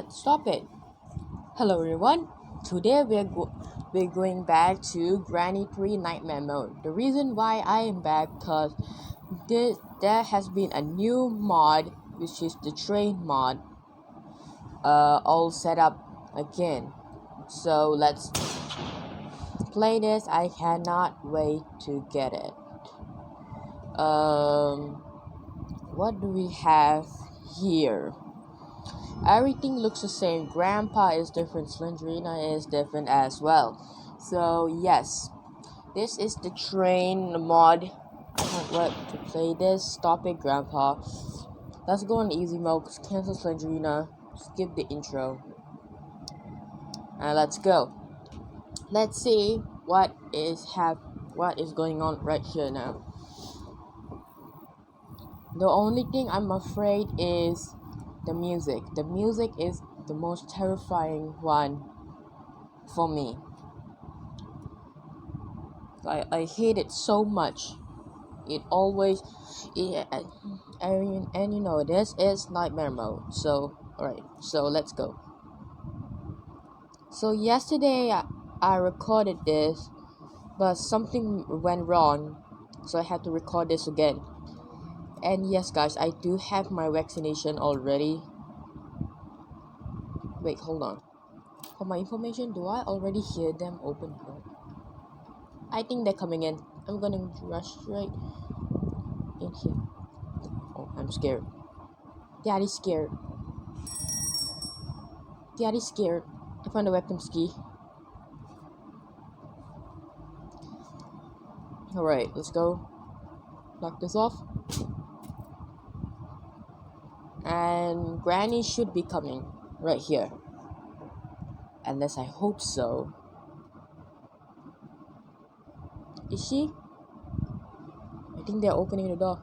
What? Stop it. Hello everyone. Today we're going back to Granny 3 Nightmare Mode. The reason why I am back because there has been a new mod, which is the train mod, all set up again. So let's play this. I cannot wait to get it. What do we have here? Everything looks the same. Grandpa is different. Slendrina is different as well. So yes, this is the train mod. I can't wait to play this. Stop it, Grandpa. Let's go on easy mode. Cancel Slendrina. Skip the intro. And let's go. Let's see what is going on right here now. The only thing I'm afraid is the music. The music is the most terrifying one for me. I hate it so much. It always, and you know, this is nightmare mode. So, alright, so let's go. So yesterday I recorded this, but something went wrong, so I had to record this again. And yes guys, I do have my vaccination already. Wait, hold on. For my information, do I already hear them open here? I think they're coming in. I'm gonna rush straight in here. Oh, I'm scared. Daddy's scared. Daddy's scared. I found a weapon ski. Alright, let's go. Knock this off. And Granny should be coming right here. Unless I hope so. Is she? I think they're opening the door.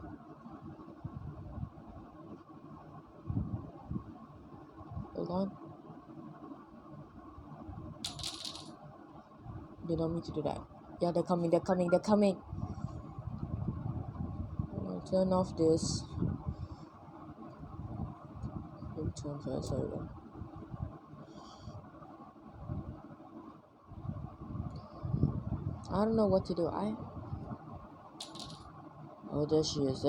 Hold on. They don't need to do that. Yeah, they're coming. I'm gonna turn off this. Turn first, sorry. I don't know what to do. Oh, there she is.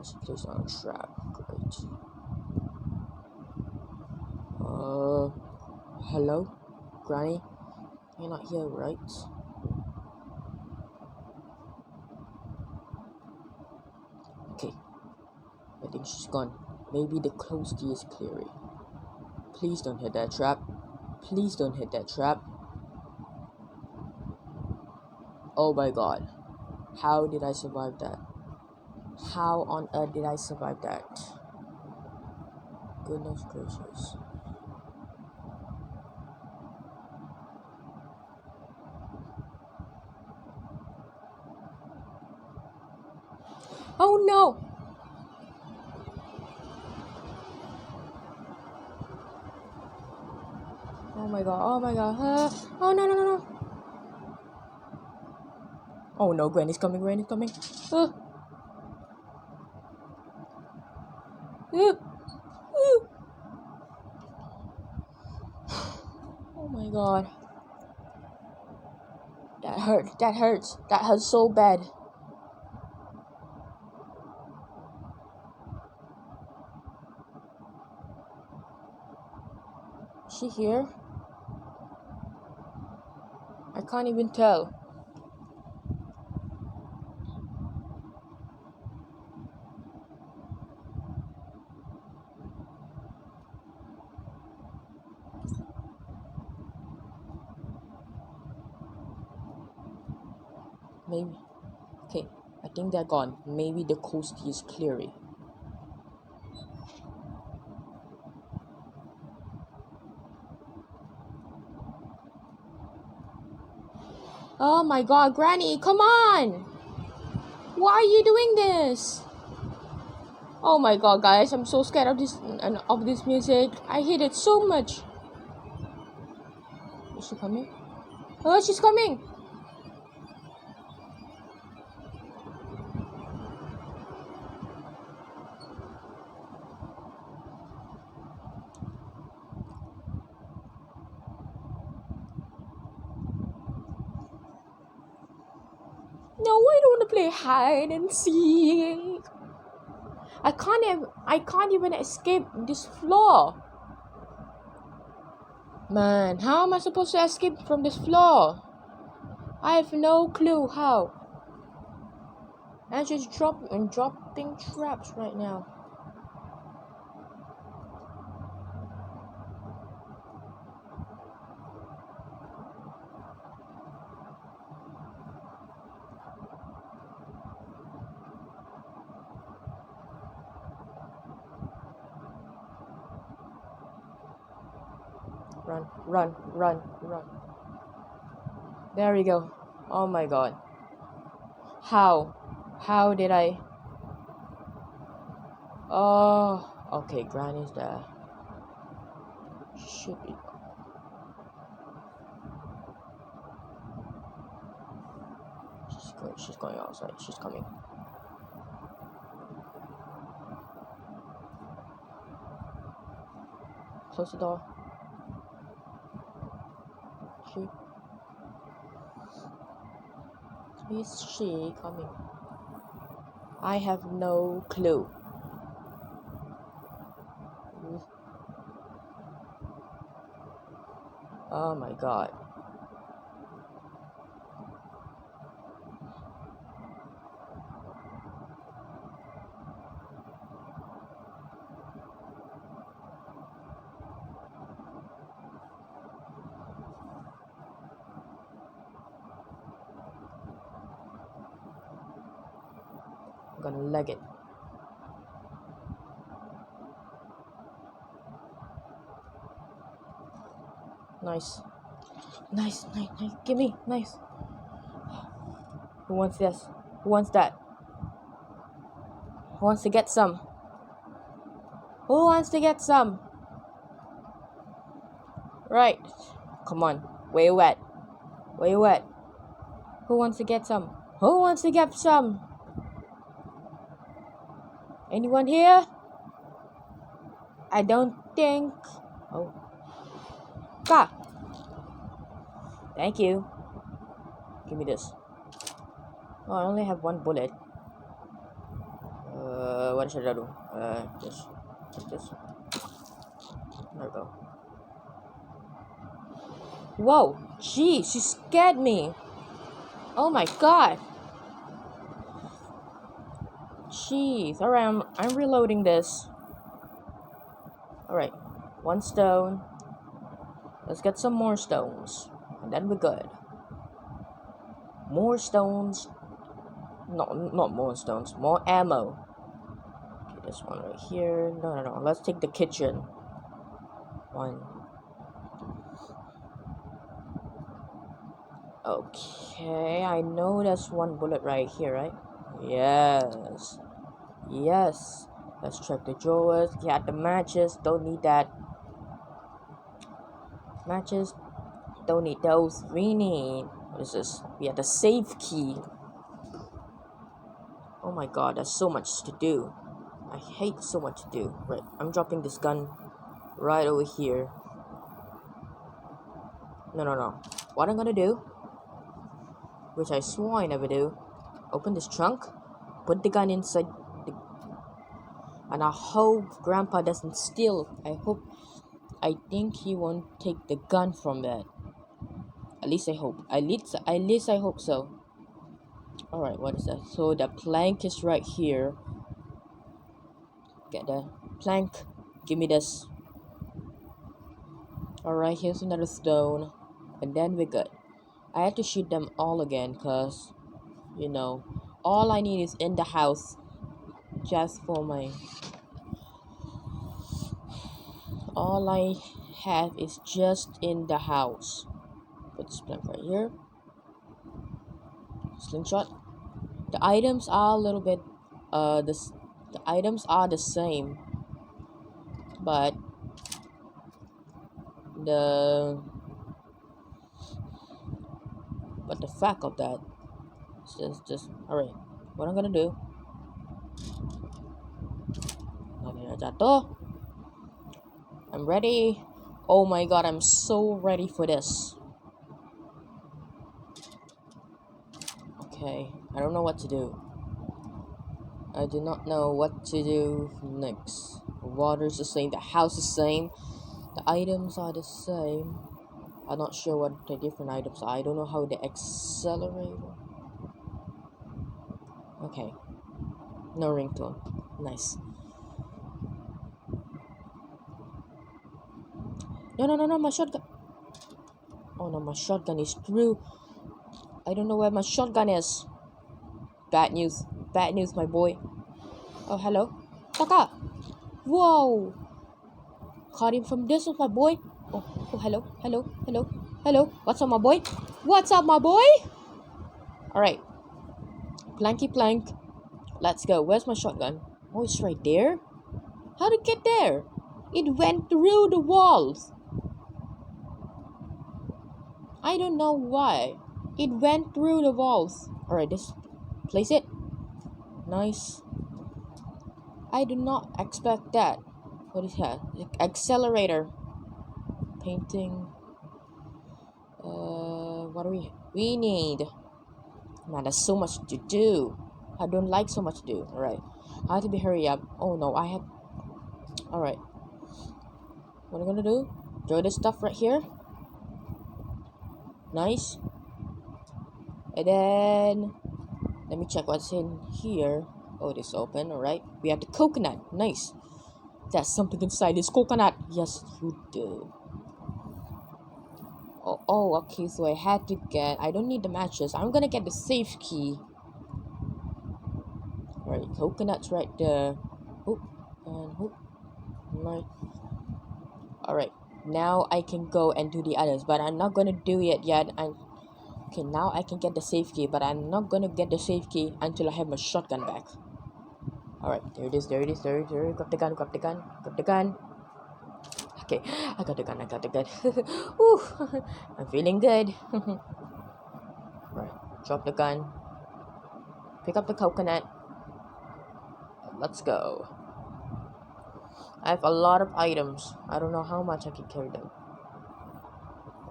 She placed on a trap. Great. Hello? Granny? You're not here, right? Okay. I think she's gone. Maybe the closed key is clearing. Please don't hit that trap. Please don't hit that trap. Oh my god. How did I survive that? How on earth did I survive that? Goodness gracious. Oh no! Oh my god. Oh no. Oh no, Granny's coming. Oh my god. That hurts so bad. Is she here? I can't even tell. Maybe. Okay, I think they're gone. Maybe the coast is clearing. Oh my god, Granny, come on! Why are you doing this? Oh my god, guys, I'm so scared of this music. I hate it so much. Is she coming? Oh, she's coming. No, I don't want to play hide and seek. I can't even escape this floor. Man, how am I supposed to escape from this floor? I have no clue how. I'm just dropping traps right now. Run, run, run, run. There we go. Oh my god. How? How did I? Oh, okay, Granny's there. Should be. She's going outside. She's coming. Close the door. She. Is she coming? I have no clue. Oh my god. I'm gonna leg it. Nice. Nice, nice, nice. Give me. Nice. Who wants this? Who wants that? Who wants to get some? Who wants to get some? Right. Come on. Where you at? Where you at? Who wants to get some? Who wants to get some? Anyone here? I don't think. Oh. Ka. Thank you. Give me this. Oh, I only have one bullet. What should I do? This. This. There we go. Whoa. Gee, she scared me. Oh my god. Jeez. Alright, I'm reloading this. Alright. One stone. Let's get some more stones. And then we're good. More stones. No, not more stones. More ammo. Okay, this one right here. No. Let's take the kitchen. One. Okay, I know there's one bullet right here, right? Yes. Yes. Let's check the drawers. Get the matches. Don't need that. Matches. Don't need those. We need. What is this? Yeah, the safe key. Oh my god, there's so much to do. I hate so much to do. Right, I'm dropping this gun right over here. No. What I'm gonna do, which I swore I never do, open this trunk, put the gun inside, and I hope Grandpa doesn't steal. I think he won't take the gun from that. At least I hope. At least I hope so. Alright, what is that? So the plank is right here. Get the plank. Give me this. Alright, here's another stone. And then we're good. I had to shoot them all again because, you know, all I need is in the house. Just for my... All I have is just in the house. Put this plank right here. Slingshot. The items are a little bit The items are the same, but the but the fact of that is just alright. What I'm gonna do? Okay, jatuh. I'm ready. Oh my god, I'm so ready for this. Okay, I don't know what to do. I do not know what to do next. The water's the same, the house is the same, the items are the same. I'm not sure what the different items are. I don't know how the accelerator. Okay, no ringtone. Nice. No, my shotgun. Oh no, my shotgun is through. I don't know where my shotgun is. Bad news. Bad news, my boy. Oh, hello. Taka! Whoa! Caught him from distance, my boy. Oh, hello. What's up, my boy? What's up, my boy? Alright. Planky plank. Let's go. Where's my shotgun? Oh, it's right there. How did it get there? It went through the walls. I don't know why. It went through the walls. Alright, this. Place it. Nice. I do not expect that. What is that? Accelerator. Painting. What do we need? Man, there's so much to do. I don't like so much to do. Alright. I have to be hurry up. Oh no, I have. Alright. What am I gonna do? Throw this stuff right here. Nice. And then let me check what's in here. Oh, this open. Alright. We have the coconut. Nice. There's something inside this coconut. Yes, you do. Oh, okay. So I had to get. I don't need the matches. I'm gonna get the safe key. Alright, coconut's right there. Oop and oop. Right. Alright. Now I can go and do the others, but I'm not gonna do it yet. Okay, now I can get the safe key, but I'm not gonna get the safe key until I have my shotgun back. Alright, there it is. Grab the gun. Okay, I got the gun. Woo, I'm feeling good. Right, drop the gun. Pick up the coconut. Let's go. I have a lot of items. I don't know how much I can carry them.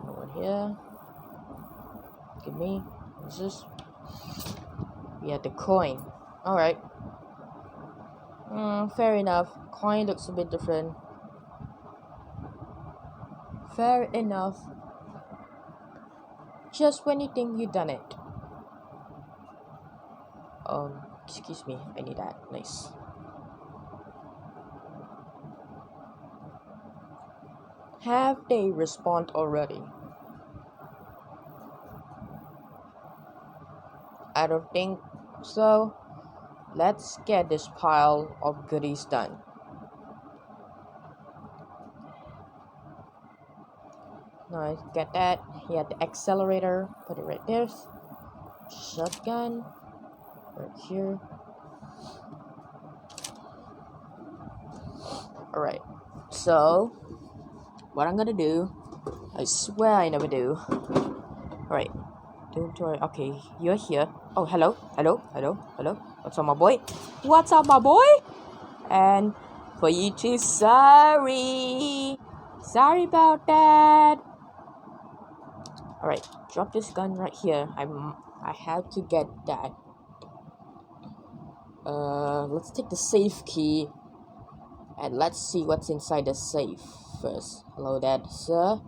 One here. Give me. What's this? We have the coin. Alright. Fair enough. Coin looks a bit different. Fair enough. Just when you think you've done it. Excuse me. I need that. Nice. Have they respond already? I don't think so. Let's get this pile of goodies done. Nice, get that. Yeah, the accelerator. Put it right there. Shotgun. Right here. Alright. So, what I'm gonna do, I swear I never do. Alright. Don't worry. Okay, you're here. Oh, hello. What's up, my boy? And for you too, sorry about that. Alright, drop this gun right here. I have to get that. Let's take the safe key and let's see what's inside the safe first. Hello, Dad, sir.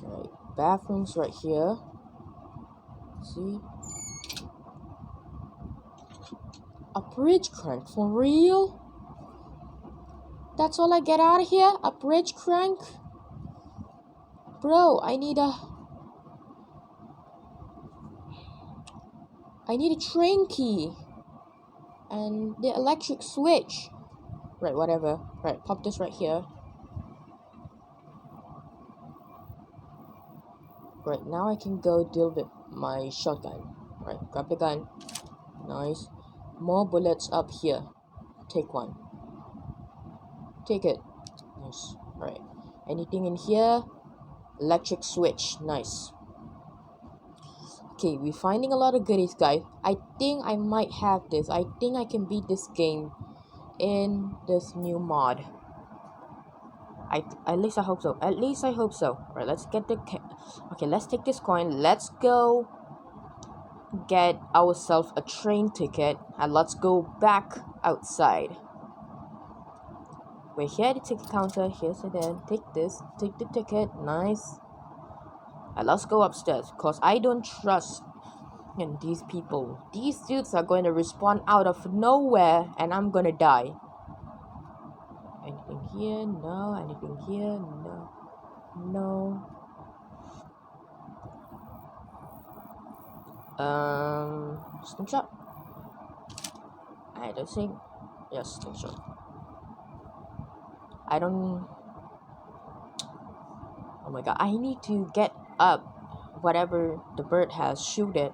Alright, bathroom's right here. See? A bridge crank, for real? That's all I get out of here? A bridge crank? Bro, I need a train key. And the electric switch. Right, whatever. Right, pop this right here. Right, now I can go deal with my shotgun. Right, grab the gun. Nice. More bullets up here. Take one. Take it. Nice. Alright. Anything in here? Electric switch. Nice. Okay, we're finding a lot of goodies, guys. I think I might have this. I think I can beat this game in this new mod. At least I hope so. At least I hope so. Alright, let's get the... Okay, let's take this coin. Let's go get ourselves a train ticket. And let's go back outside. We're here at the ticket counter. Here's it then. Take this. Take the ticket. Nice. And let's go upstairs. Because I don't trust these people. These dudes are going to respawn out of nowhere. And I'm going to die. Anything here? No. Anything here? No. No. Slingshot? I don't think. Yes, slingshot. I don't. Oh my god, I need to get up whatever the bird has, shoot it.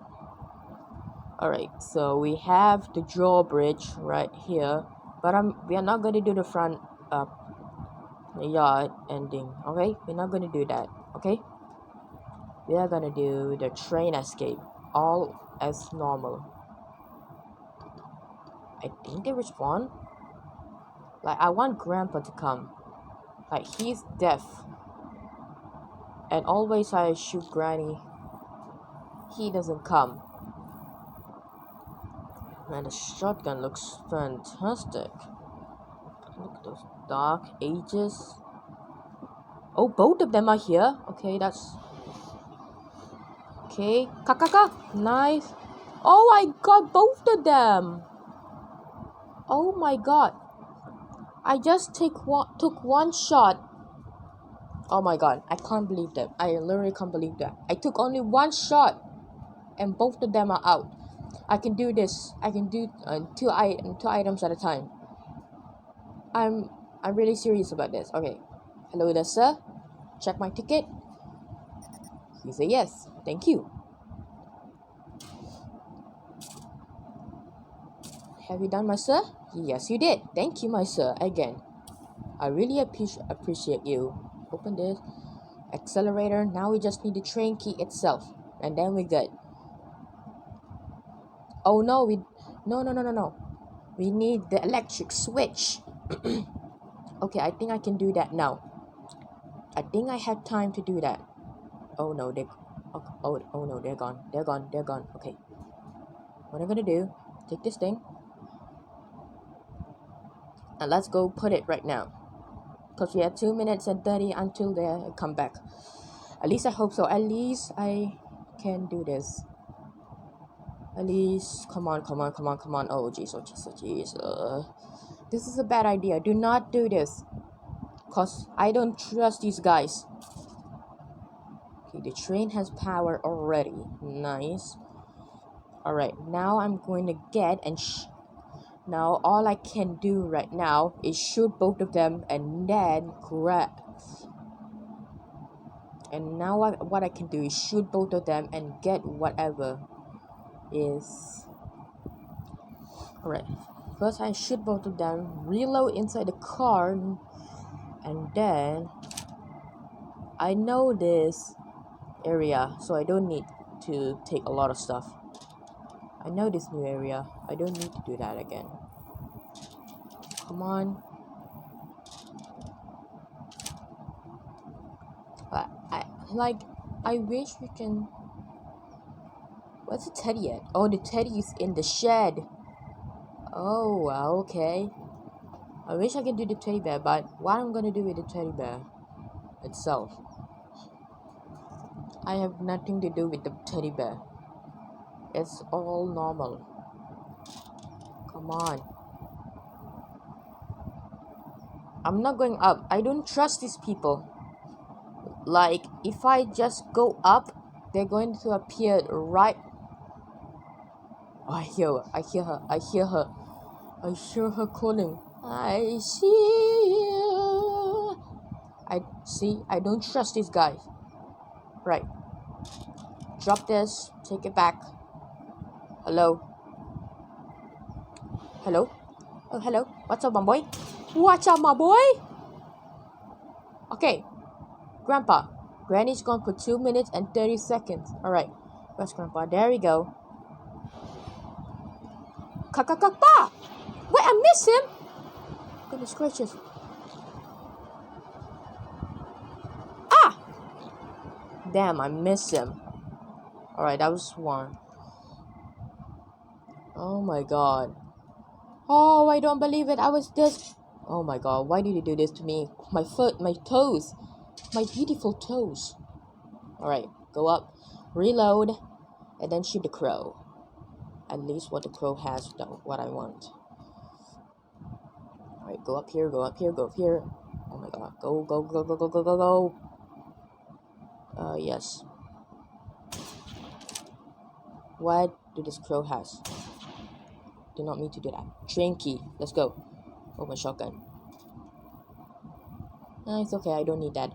Alright, so we have the drawbridge right here. But we are not going to do the front yard ending, okay? We're not going to do that, okay? We are going to do the train escape, all as normal. I think they respawn. Like, I want Grandpa to come. Like, he's deaf. And always I shoot Granny. He doesn't come. Man, the shotgun looks fantastic. Look at those dark ages. Oh, both of them are here. Okay, that's... Okay, kakaka, nice. Oh, I got both of them. Oh my god. I just took one shot. Oh my god, I can't believe that. I literally can't believe that. I took only one shot and both of them are out. I can do this. I can do two items at a time. I'm really serious about this. Okay. Hello there, sir. Check my ticket. He said yes. Thank you. Have you done, my sir? Yes, you did. Thank you, my sir. Again. I really appreciate you. Open this. Accelerator. Now we just need the train key itself. And then we're good. Oh no, no. We need the electric switch. Okay, I think I can do that now. I think I have time to do that. Oh no, oh no, they're gone. They're gone. Okay. What I'm gonna do, take this thing. And let's go put it right now. Because we have 2 minutes and 30 until they come back. At least I hope so. At least I can do this. At least, come on. Oh jeez. This is a bad idea. Do not do this. Because I don't trust these guys. Okay, the train has power already. Nice. Alright, now I'm going to get and now all I can do right now is shoot both of them and then grab. And now what I can do is shoot both of them and get whatever is... Alright, first I shoot both of them, reload inside the car, and then I know this area, so I don't need to take a lot of stuff. I know this new area. I don't need to do that again. Come on. I wish we can... What's the teddy at? Oh, the teddy is in the shed. Oh, okay. I wish I could do the teddy bear, but what I'm gonna do with the teddy bear itself? I have nothing to do with the teddy bear. It's all normal. Come on. I'm not going up. I don't trust these people. Like, if I just go up, they're going to appear right... Oh, I hear her. I hear her calling. I see you. I don't trust these guys. Right. Drop this. Take it back. Hello. Hello? Oh, hello. What's up, my boy? What's up, my boy? Okay. Grandpa. Granny's gone for 2 minutes and 30 seconds. Alright. Where's Grandpa? There we go. Kakakakpa! Wait, I miss him! Goodness gracious. Ah! Damn, I miss him. Alright, that was one. Oh my god. Oh, I don't believe it. I was this. Oh my god, why did you do this to me? My foot, my toes. My beautiful toes. Alright, go up, reload, and then shoot the crow. At least what the crow has, though, what I want. Alright, go up here, go up here, go up here. Oh my god, go, go, go, go, go, go, go, go. Yes. What do this crow has? Did not mean to do that. Train key, let's go. Oh, my shotgun. It's okay, I don't need that.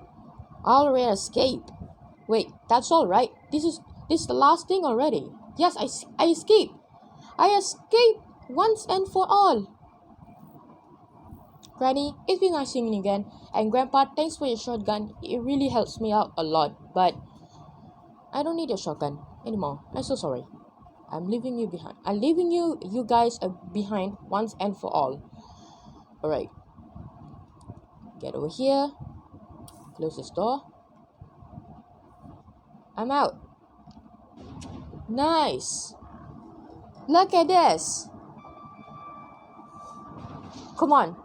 Already escape. Wait, that's all right. This is the last thing already. Yes, I escape. I escape once and for all. Granny, it's been nice seeing you again. And Grandpa, thanks for your shotgun. It really helps me out a lot. But I don't need your shotgun anymore. I'm so sorry. I'm leaving you behind. I'm leaving you guys behind once and for all. Alright. Get over here. Close this door. I'm out. Nice. Look at this. Come on.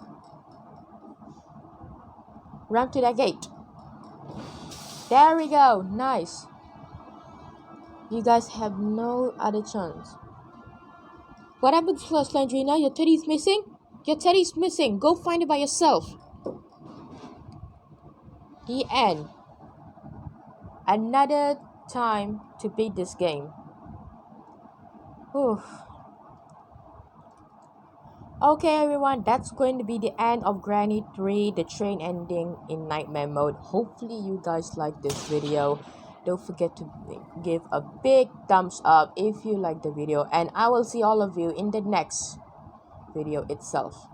Run to that gate. There we go. Nice. You guys have no other chance. What happened to Slandrina? Your teddy's missing? Your teddy's missing. Go find it by yourself. The end. Another time to beat this game. Whew. Okay, everyone, that's going to be the end of Granny 3, the train ending in nightmare mode. Hopefully you guys like this video. Don't forget to give a big thumbs up if you like the video, and I will see all of you in the next video itself.